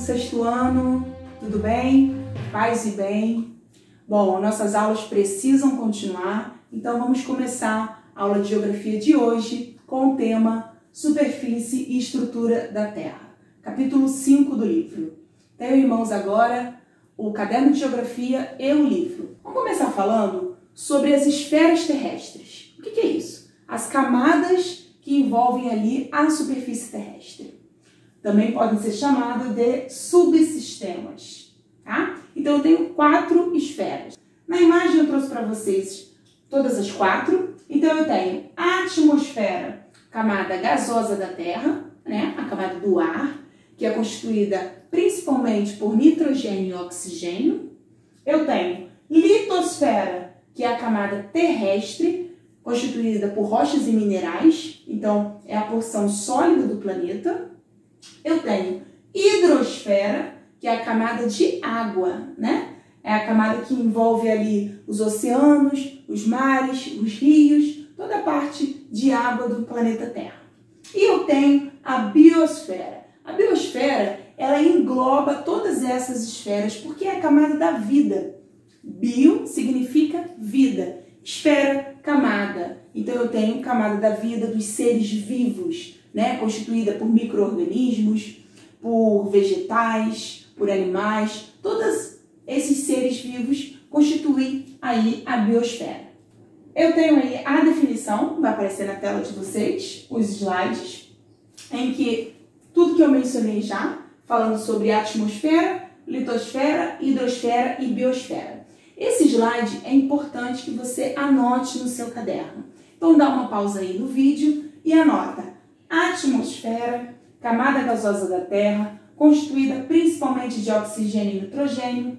sexto ano, tudo bem? Paz e bem? Bom, nossas aulas precisam continuar, então vamos começar a aula de geografia de hoje com o tema Superfície e Estrutura da Terra, capítulo 5 do livro. Tenho em mãos agora o caderno de geografia e o livro. Vamos começar falando sobre as esferas terrestres. O que é isso? As camadas que envolvem ali a superfície terrestre. Também podem ser chamadas de subsistemas, tá? Então eu tenho 4 esferas. Na imagem eu trouxe para vocês todas as 4. Então eu tenho a atmosfera, camada gasosa da Terra, né? A camada do ar, que é constituída principalmente por nitrogênio e oxigênio. Eu tenho litosfera, que é a camada terrestre, constituída por rochas e minerais, então é a porção sólida do planeta. Eu tenho hidrosfera, que é a camada de água, né? É a camada que envolve ali os oceanos, os mares, os rios, toda a parte de água do planeta Terra. E eu tenho a biosfera. A biosfera, ela engloba todas essas esferas porque é a camada da vida. Bio significa vida, esfera, camada. Então eu tenho camada da vida dos seres vivos, né? Constituída por micro-organismos, por vegetais, por animais. Todos esses seres vivos constituem aí a biosfera. Eu tenho aí a definição, vai aparecer na tela de vocês, os slides, em que tudo que eu mencionei já, falando sobre atmosfera, litosfera, hidrosfera e biosfera. Esse slide é importante que você anote no seu caderno. Então dá uma pausa aí no vídeo e anota. Atmosfera, camada gasosa da Terra, constituída principalmente de oxigênio e nitrogênio.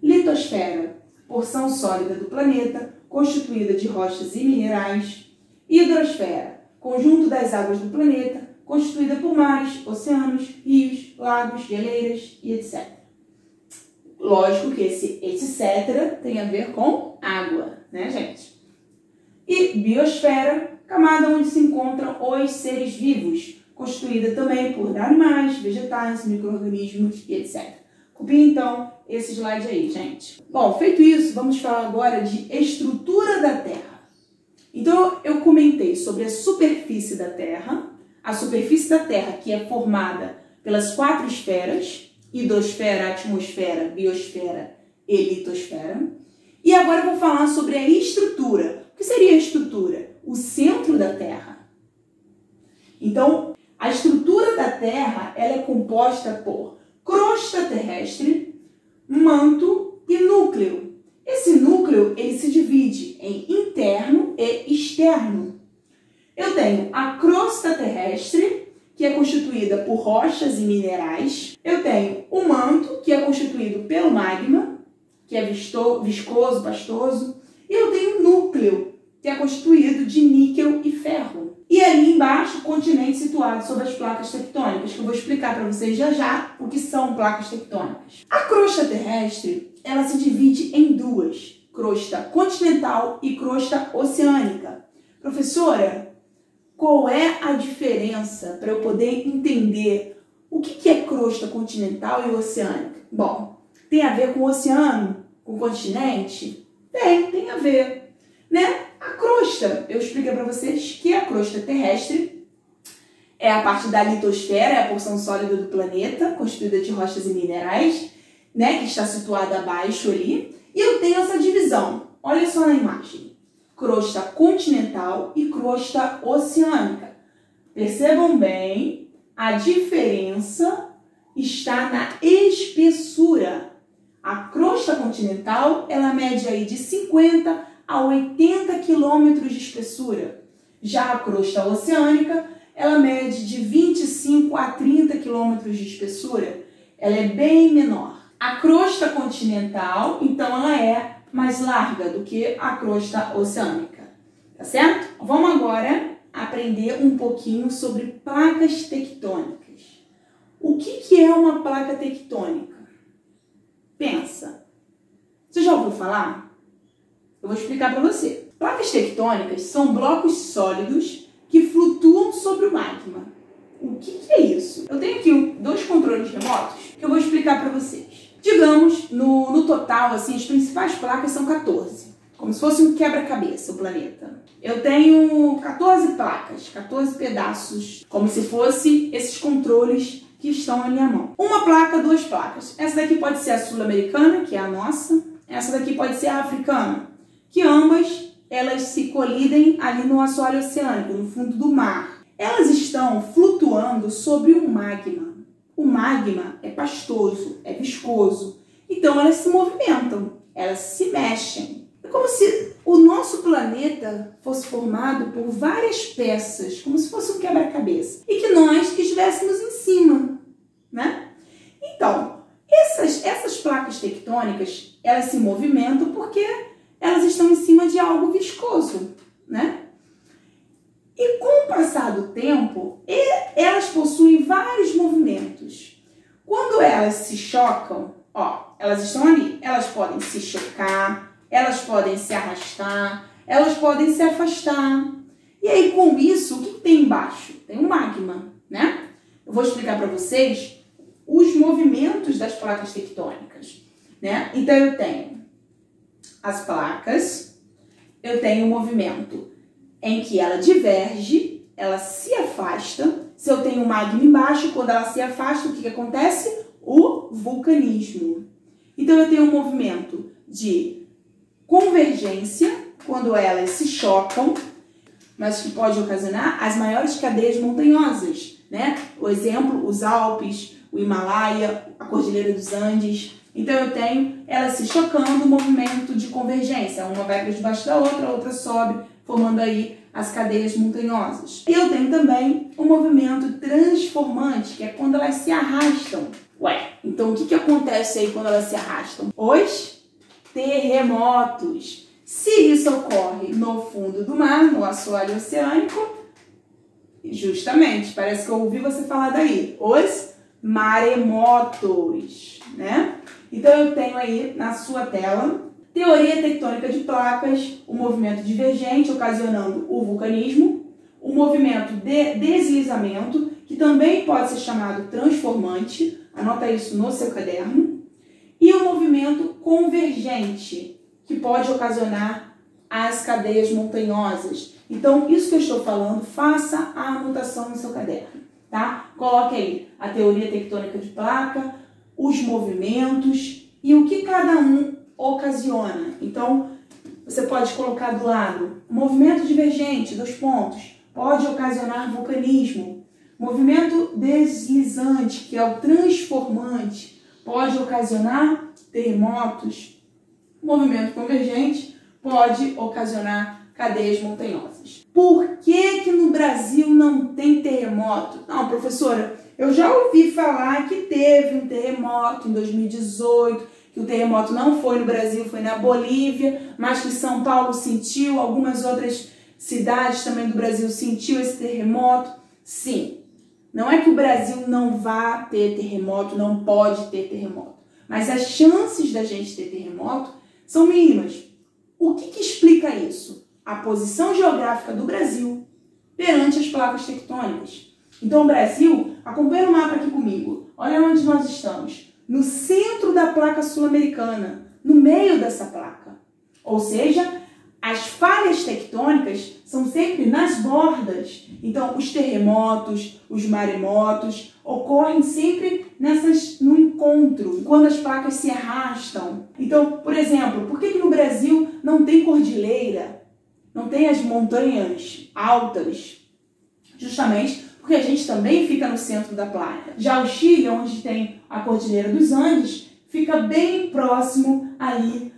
Litosfera, porção sólida do planeta, constituída de rochas e minerais. Hidrosfera, conjunto das águas do planeta, constituída por mares, oceanos, rios, lagos, geleiras e etc. Lógico que esse etc. tem a ver com água, né, gente? E biosfera, camada onde se encontram os seres vivos, constituída também por animais, vegetais, micro-organismos e etc. Copie então esse slide aí, gente. Bom, feito isso, vamos falar agora de estrutura da Terra. Então, eu comentei sobre a superfície da Terra, a superfície da Terra que é formada pelas 4 esferas, hidrosfera, atmosfera, biosfera e litosfera. E agora eu vou falar sobre a estrutura. O que seria a estrutura? O centro da Terra. Então, a estrutura da Terra ela é composta por crosta terrestre, manto e núcleo. Esse núcleo ele se divide em interno e externo. Eu tenho a crosta terrestre, que é constituída por rochas e minerais. Eu tenho o manto, que é constituído pelo magma, que é viscoso, pastoso. E eu tenho o núcleo, que é constituído de níquel e ferro. E ali embaixo, o continente situado sobre as placas tectônicas, que eu vou explicar para vocês já já o que são placas tectônicas. A crosta terrestre, ela se divide em 2, crosta continental e crosta oceânica. Professora, qual é a diferença para eu poder entender o que é crosta continental e oceânica? Bom, tem a ver com o oceano, com o continente? Tem a ver, né? A crosta, eu expliquei para vocês que a crosta terrestre é a parte da litosfera, é a porção sólida do planeta, constituída de rochas e minerais, né, que está situada abaixo ali. E eu tenho essa divisão, olha só na imagem, crosta continental e crosta oceânica. Percebam bem, a diferença está na espessura. A crosta continental, ela mede aí de 50 a 80 quilômetros de espessura. Já a crosta oceânica, ela mede de 25 a 30 quilômetros de espessura. Ela é bem menor. A crosta continental, então, ela é mais larga do que a crosta oceânica. Tá certo? Vamos agora aprender um pouquinho sobre placas tectônicas. O que é uma placa tectônica? Pensa. Você já ouviu falar? Eu vou explicar para você. Placas tectônicas são blocos sólidos que flutuam sobre o magma. O que é isso? Eu tenho aqui dois controles remotos que eu vou explicar para vocês. Digamos, no total, assim, as principais placas são 14. Como se fosse um quebra-cabeça, o planeta. Eu tenho 14 placas, 14 pedaços, como se fosse esses controles que estão na minha mão. Uma placa, duas placas. Essa daqui pode ser a sul-americana, que é a nossa. Essa daqui pode ser a africana, que ambas elas se colidem ali no assoalho oceânico, no fundo do mar. Elas estão flutuando sobre um magma. O magma é pastoso, é viscoso. Então elas se movimentam, elas se mexem. É como se o nosso planeta fosse formado por várias peças, como se fosse um quebra-cabeça. E que nós estivéssemos em cima, né? Então, essas placas tectônicas, elas se movimentam porque elas estão em cima de algo viscoso, né? E com o passar do tempo, elas possuem vários movimentos. Quando elas se chocam, ó, elas estão ali, elas podem se chocar, elas podem se arrastar, elas podem se afastar. E aí, com isso, o que tem embaixo? Tem um magma, né? Eu vou explicar para vocês os movimentos das placas tectônicas, né? Então, eu tenho as placas, eu tenho o movimento em que ela diverge, ela se afasta. Se eu tenho um magma embaixo, quando ela se afasta, o que acontece? O vulcanismo. Então, eu tenho um movimento de convergência, quando elas se chocam, mas que pode ocasionar as maiores cadeias montanhosas, né? O exemplo, os Alpes, o Himalaia, a Cordilheira dos Andes. Então, eu tenho elas se chocando, o movimento de convergência. Uma vai para debaixo da outra, a outra sobe, formando aí as cadeias montanhosas. E eu tenho também o movimento transformante, que é quando elas se arrastam. Ué, então o que acontece aí quando elas se arrastam? Os terremotos. Se isso ocorre no fundo do mar, no assoalho oceânico, justamente, parece que eu ouvi você falar daí, os maremotos, né? Então eu tenho aí na sua tela teoria tectônica de placas, o movimento divergente ocasionando o vulcanismo, o movimento de deslizamento, que também pode ser chamado transformante, anota isso no seu caderno, e o movimento convergente, que pode ocasionar as cadeias montanhosas. Então, isso que eu estou falando, faça a anotação no seu caderno, tá? Coloque aí a teoria tectônica de placa, os movimentos e o que cada um ocasiona. Então, você pode colocar do lado movimento divergente, 2 pontos, pode ocasionar vulcanismo. Movimento deslizante, que é o transformante, pode ocasionar terremotos. Movimento convergente pode ocasionar cadeias montanhosas. Por que no Brasil não tem terremoto? Não, professora, eu já ouvi falar que teve um terremoto em 2018, que o terremoto não foi no Brasil, foi na Bolívia, mas que São Paulo sentiu, algumas outras cidades também do Brasil sentiu esse terremoto. Sim, não é que o Brasil não vá ter terremoto, não pode ter terremoto, mas as chances da gente ter terremoto são mínimas. O que explica isso? A posição geográfica do Brasil perante as placas tectônicas. Então o Brasil, acompanha o mapa aqui comigo, olha onde nós estamos. No centro da placa sul-americana, no meio dessa placa. Ou seja, as falhas tectônicas são sempre nas bordas. Então, os terremotos, os maremotos ocorrem sempre no encontro, quando as placas se arrastam. Então, por exemplo, por que no Brasil não tem cordilheira? Não tem as montanhas altas? Justamente porque a gente também fica no centro da placa. Já o Chile, onde tem a Cordilheira dos Andes, fica bem próximo ali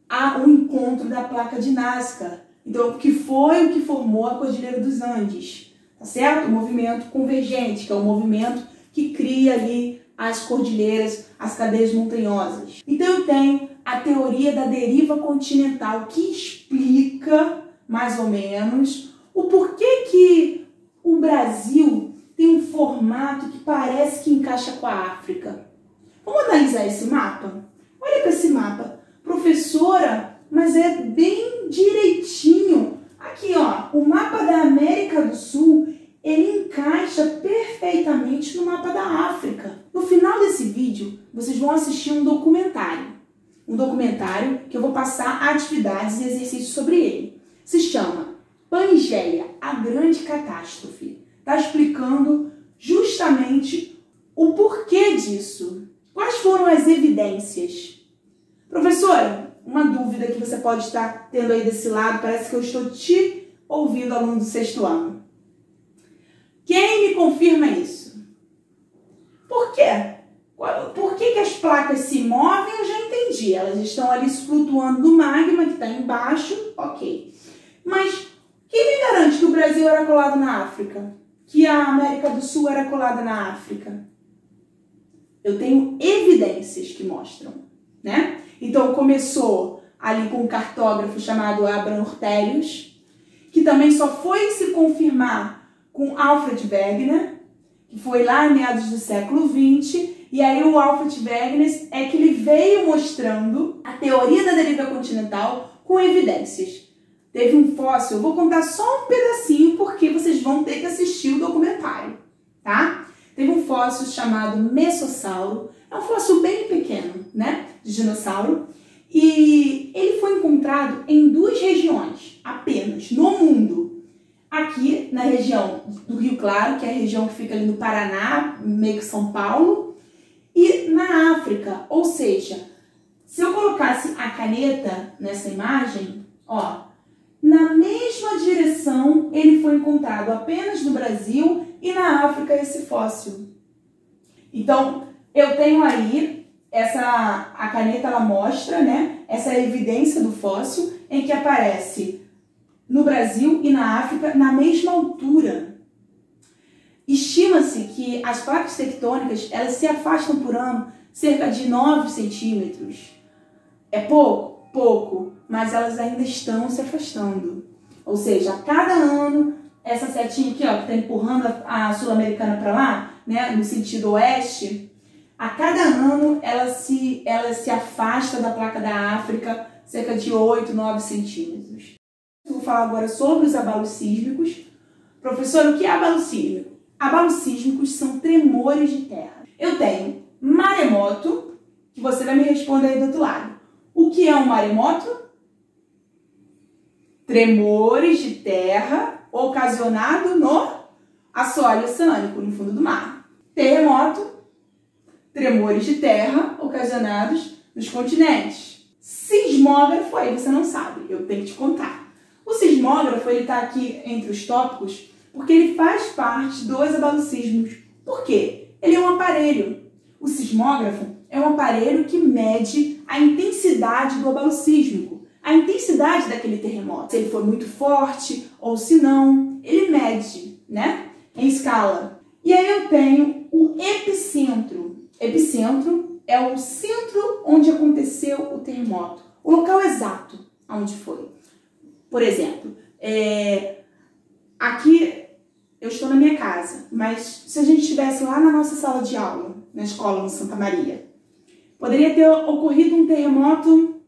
ao encontro da placa de Nazca. Então, que foi o que formou a Cordilheira dos Andes, tá certo? O movimento convergente, que é o movimento que cria ali as cordilheiras, as cadeias montanhosas. Então, eu tenho a teoria da deriva continental, que explica, mais ou menos, o porquê que o Brasil tem um formato que parece que encaixa com a África. Vamos analisar esse mapa? Olha para esse mapa. Professora, mas é bem direitinho. Aqui, ó, o mapa da América do Sul ele encaixa perfeitamente no mapa da África. No final desse vídeo, vocês vão assistir um documentário. Um documentário que eu vou passar atividades e exercícios sobre ele. Se chama Pangeia, a Grande Catástrofe. Está explicando justamente o porquê disso. Quais foram as evidências? Professora, uma dúvida que você pode estar tendo aí desse lado, parece que eu estou te ouvindo, aluno do 6º ano. Quem me confirma isso? Por quê? Por que as placas se movem? Eu já entendi. Elas estão ali flutuando no magma que está embaixo, ok. Mas quem me garante que o Brasil era colado na África? Que a América do Sul era colada na África? Eu tenho evidências que mostram, né? Então começou ali com um cartógrafo chamado Abraham Ortelius, que também só foi se confirmar com Alfred Wegener, que foi lá em meados do século XX, e aí o Alfred Wegener é que ele veio mostrando a teoria da deriva continental com evidências. Teve um fóssil, eu vou contar só um pedacinho porque vocês vão ter que assistir o documentário, tá? Teve um fóssil chamado Mesossauro, é um fóssil bem pequeno, né, de dinossauro, e ele foi encontrado em 2 regiões apenas no mundo. Aqui na região do Rio Claro, que é a região que fica ali no Paraná, meio que São Paulo, e na África. Ou seja, se eu colocasse a caneta nessa imagem, ó, na mesma direção ele foi encontrado apenas no Brasil e na África esse fóssil. Então, eu tenho aí, a caneta ela mostra, né, essa evidência do fóssil em que aparece no Brasil e na África na mesma altura. Estima-se que as placas tectônicas elas se afastam por ano cerca de 9 centímetros. É pouco? Pouco, mas elas ainda estão se afastando. Ou seja, a cada ano, essa setinha aqui, ó, que está empurrando a sul-americana para lá, né, no sentido oeste, a cada ano ela se afasta da placa da África cerca de 8, 9 centímetros. Eu vou falar agora sobre os abalos sísmicos. Professor, o que é abalo sísmico? Abalos sísmicos são tremores de terra. Eu tenho maremoto, que você vai me responder aí do outro lado. O que é um maremoto? Tremores de terra ocasionado no assoalho oceânico, no fundo do mar. Terremoto, tremores de terra ocasionados nos continentes. Sismógrafo, aí você não sabe, eu tenho que te contar. O sismógrafo ele está aqui entre os tópicos porque ele faz parte dos abalos sísmicos. Por quê? Ele é um aparelho. O sismógrafo é um aparelho que mede a intensidade do abalo sísmico, a intensidade daquele terremoto. Se ele for muito forte ou se não, ele mede, né, em escala. E aí eu tenho o epicentro. Epicentro é o centro onde aconteceu o terremoto, o local exato onde foi. Por exemplo, aqui eu estou na minha casa, mas se a gente estivesse lá na nossa sala de aula, na escola no Santa Maria, poderia ter ocorrido um terremoto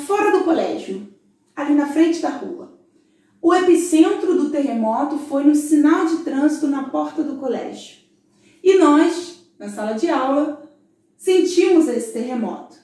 fora do colégio, ali na frente da rua. O epicentro do terremoto foi no sinal de trânsito na porta do colégio. E nós, na sala de aula, sentimos esse terremoto,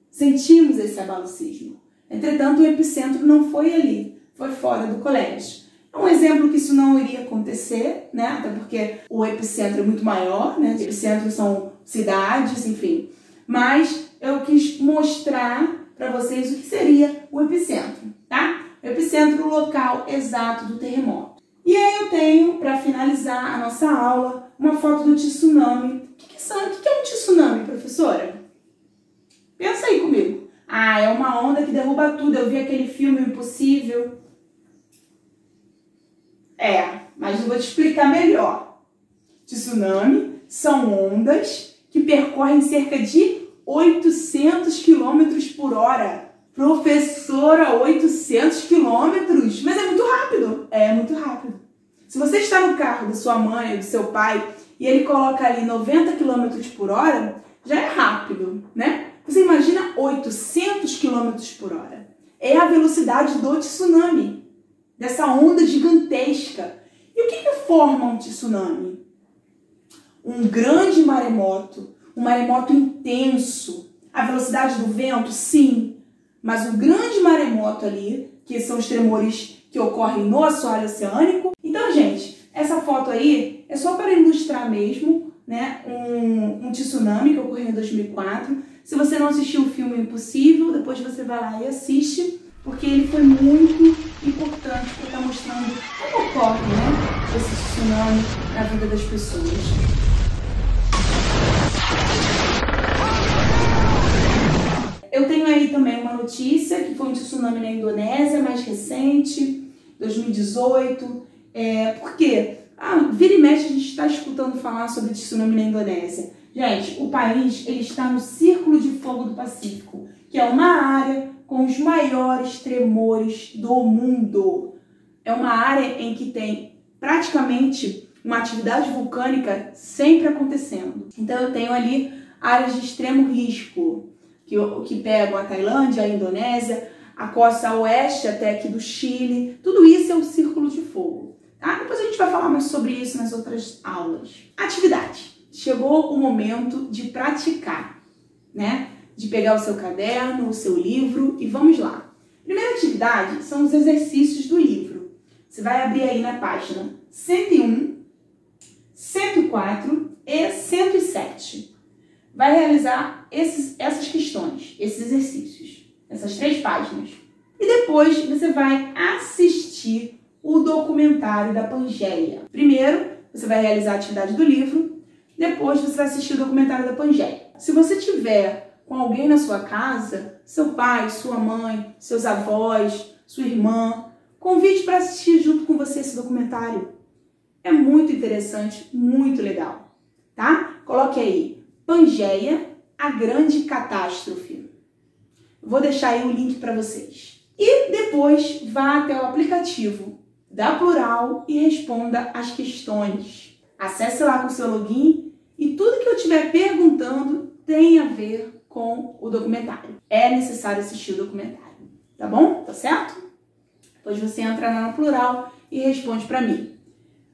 sentimos esse abalo sísmico. Entretanto, o epicentro não foi ali, foi fora do colégio. É um exemplo que isso não iria acontecer, né? Até porque o epicentro é muito maior, né? Epicentros são cidades, enfim. Mas eu quis mostrar para vocês o que seria o epicentro, tá? O epicentro é o local exato do terremoto. E aí eu tenho, para finalizar a nossa aula, uma foto do tsunami. O que é um tsunami, professora? Pensa aí comigo. Ah, é uma onda que derruba tudo. Eu vi aquele filme Impossível. Mas eu vou te explicar melhor. Tsunami são ondas que percorrem cerca de 800 km por hora. Professora, 800 km? Mas é muito rápido. É muito rápido. Se você está no carro da sua mãe ou do seu pai e ele coloca ali 90 km por hora, já é rápido, né? Você imagina 800 km por hora. É a velocidade do tsunami, dessa onda gigantesca. E o que forma um tsunami? Um grande maremoto, um maremoto intenso. A velocidade do vento, sim, mas um grande maremoto ali, que são os tremores que ocorrem no assoalho oceânico. Então, gente, essa foto aí é só para ilustrar mesmo, né, um tsunami que ocorreu em 2004. Se você não assistiu o filme Impossível, depois você vai lá e assiste, porque ele foi muito importante para estar mostrando como ocorre, né, esse tsunami na vida das pessoas. Eu tenho aí também uma notícia que foi um tsunami na Indonésia, mais recente, 2018. Por quê? Vira e mexe a gente está escutando falar sobre tsunami na Indonésia. Gente, o país ele está no Círculo de Fogo do Pacífico, que é uma área com os maiores tremores do mundo. É uma área em que tem praticamente uma atividade vulcânica sempre acontecendo. Então eu tenho ali áreas de extremo risco, que pegam a Tailândia, a Indonésia, a costa oeste até aqui do Chile. Tudo isso é o Círculo de Fogo. Tá? Depois a gente vai falar mais sobre isso nas outras aulas. Atividade. Chegou o momento de praticar, né? De pegar o seu caderno, o seu livro e vamos lá. Primeira atividade são os exercícios do livro. Você vai abrir aí na página 101, 104 e 107. Vai realizar essas questões, esses exercícios, essas 3 páginas. E depois você vai assistir o documentário da Pangeia. Primeiro, você vai realizar a atividade do livro, depois você vai assistir o documentário da Pangeia. Se você tiver com alguém na sua casa, seu pai, sua mãe, seus avós, sua irmã, convide para assistir junto com você esse documentário. É muito interessante, muito legal, tá? Coloque aí, Pangeia, a grande catástrofe. Vou deixar aí o link para vocês. E depois vá até o aplicativo da Plural e responda as questões. Acesse lá com o seu login e tudo que eu estiver perguntando tem a ver com o documentário. É necessário assistir o documentário, tá bom? Tá certo? Depois você entra lá na Plural e responde para mim.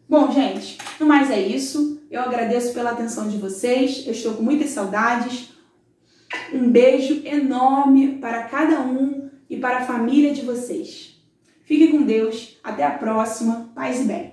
Bom, gente, no mais é isso. Eu agradeço pela atenção de vocês. Eu estou com muitas saudades. Um beijo enorme para cada um e para a família de vocês. Fique com Deus. Até a próxima. Paz e bem.